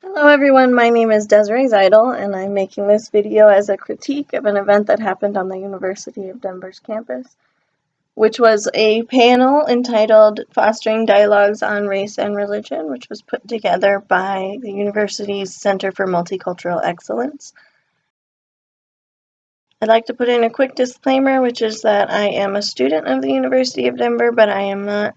Hello everyone, my name is Desiree Zeidel and I'm making this video as a critique of an event that happened on the University of Denver's campus, which was a panel entitled Fostering Dialogues on Race and Religion, which was put together by the university's Center for Multicultural Excellence. I'd like to put in a quick disclaimer, which is that I am a student of the University of Denver, but I am not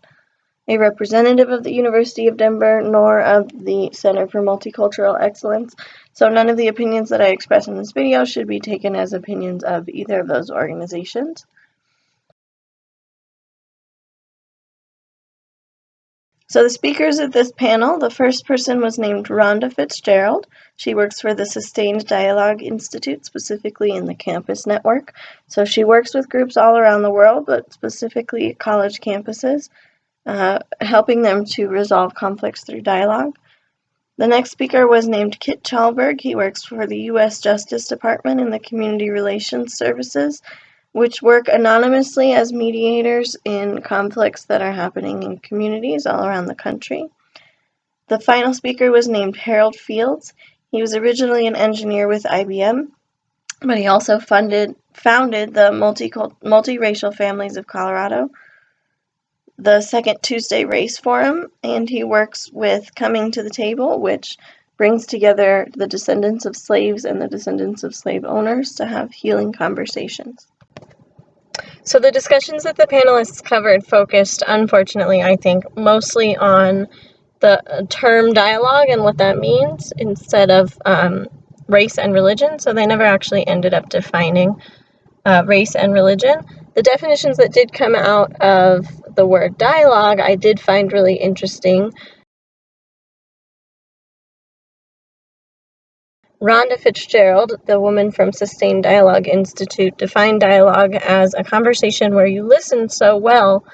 a representative of the University of Denver, nor of the Center for Multicultural Excellence, so none of the opinions that I express in this video should be taken as opinions of either of those organizations. So the speakers at this panel, the first person was named Rhonda Fitzgerald. She works for the Sustained Dialogue Institute, specifically in the campus network. So she works with groups all around the world, but specifically at college campuses, helping them to resolve conflicts through dialogue. The next speaker was named Kit Chalberg. He works for the U.S. Justice Department in the Community Relations Services, which work anonymously as mediators in conflicts that are happening in communities all around the country. The final speaker was named Harold Fields. He was originally an engineer with IBM, but he also founded the Multiracial Families of Colorado, the Second Tuesday Race Forum, and he works with Coming to the Table, which brings together the descendants of slaves and the descendants of slave owners to have healing conversations. So the discussions that the panelists covered focused, unfortunately, I think, mostly on the term dialogue and what that means instead of race and religion, so they never actually ended up defining race and religion. The definitions that did come out of the word dialogue I did find really interesting. Rhonda Fitzgerald, the woman from Sustained Dialogue Institute, defined dialogue as a conversation where you listen so well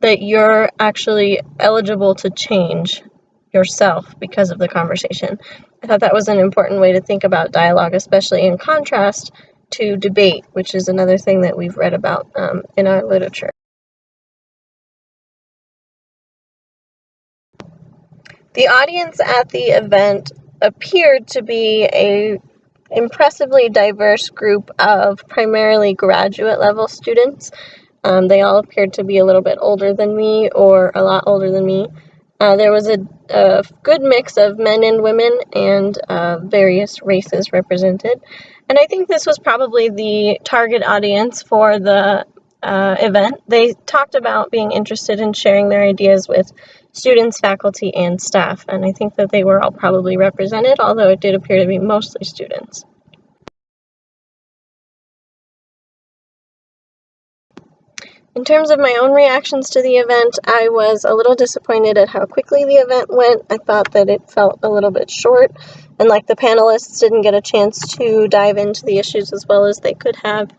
that you're actually eligible to change yourself because of the conversation. I thought that was an important way to think about dialogue, especially in contrast to debate, which is another thing that we've read about in our literature. The audience at the event appeared to be an impressively diverse group of primarily graduate level students. They all appeared to be a little bit older than me or a lot older than me. There was a good mix of men and women and various races represented. And I think this was probably the target audience for the event. They talked about being interested in sharing their ideas with students, faculty, and staff, and I think that they were all probably represented, although it did appear to be mostly students. In terms of my own reactions to the event, I was a little disappointed at how quickly the event went. I thought that it felt a little bit short, and like the panelists didn't get a chance to dive into the issues as well as they could have.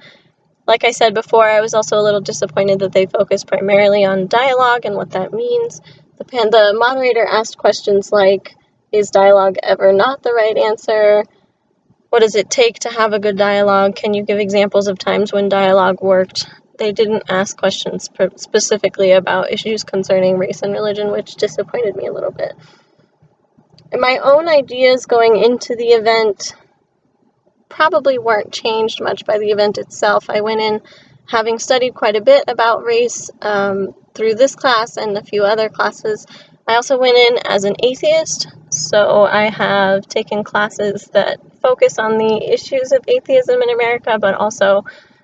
Like I said before, I was also a little disappointed that they focused primarily on dialogue and what that means. The moderator asked questions like, is dialogue ever not the right answer? What does it take to have a good dialogue? Can you give examples of times when dialogue worked? They didn't ask questions specifically about issues concerning race and religion, which disappointed me a little bit. And my own ideas going into the event probably weren't changed much by the event itself. I went in having studied quite a bit about race through this class and a few other classes. I also went in as an atheist, so I have taken classes that focus on the issues of atheism in America, but also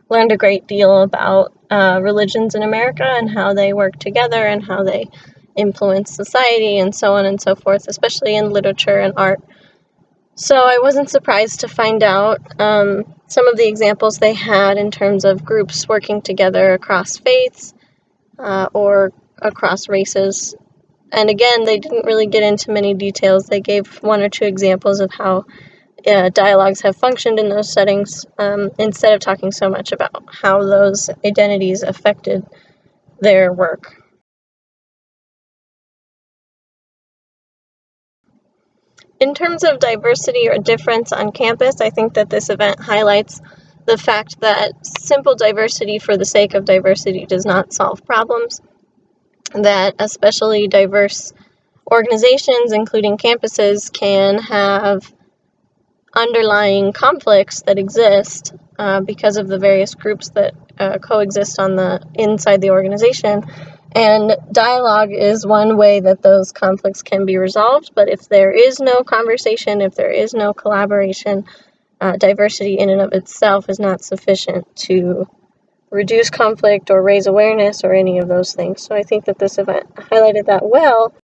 learned a great deal about religions in America and how they work together and how they influence society and so on and so forth, especially in literature and art. So I wasn't surprised to find out some of the examples they had in terms of groups working together across faiths or across races. And again, they didn't really get into many details. They gave one or two examples of how dialogues have functioned in those settings instead of talking so much about how those identities affected their work. In terms of diversity or difference on campus, I think that this event highlights the fact that simple diversity for the sake of diversity does not solve problems, that especially diverse organizations, including campuses, can have underlying conflicts that exist because of the various groups that coexist inside the organization. And dialogue is one way that those conflicts can be resolved. But if there is no conversation, if there is no collaboration, diversity in and of itself is not sufficient to reduce conflict or raise awareness or any of those things. So I think that this event highlighted that well.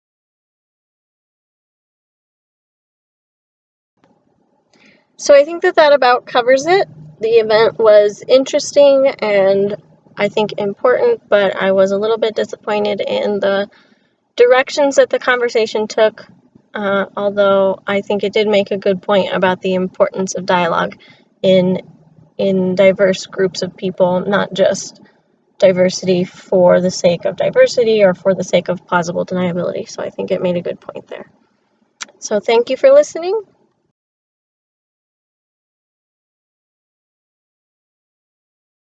So I think that that about covers it. The event was interesting and I think important, but I was a little bit disappointed in the directions that the conversation took, although I think it did make a good point about the importance of dialogue in diverse groups of people, not just diversity for the sake of diversity or for the sake of plausible deniability. So I think it made a good point there. So thank you for listening.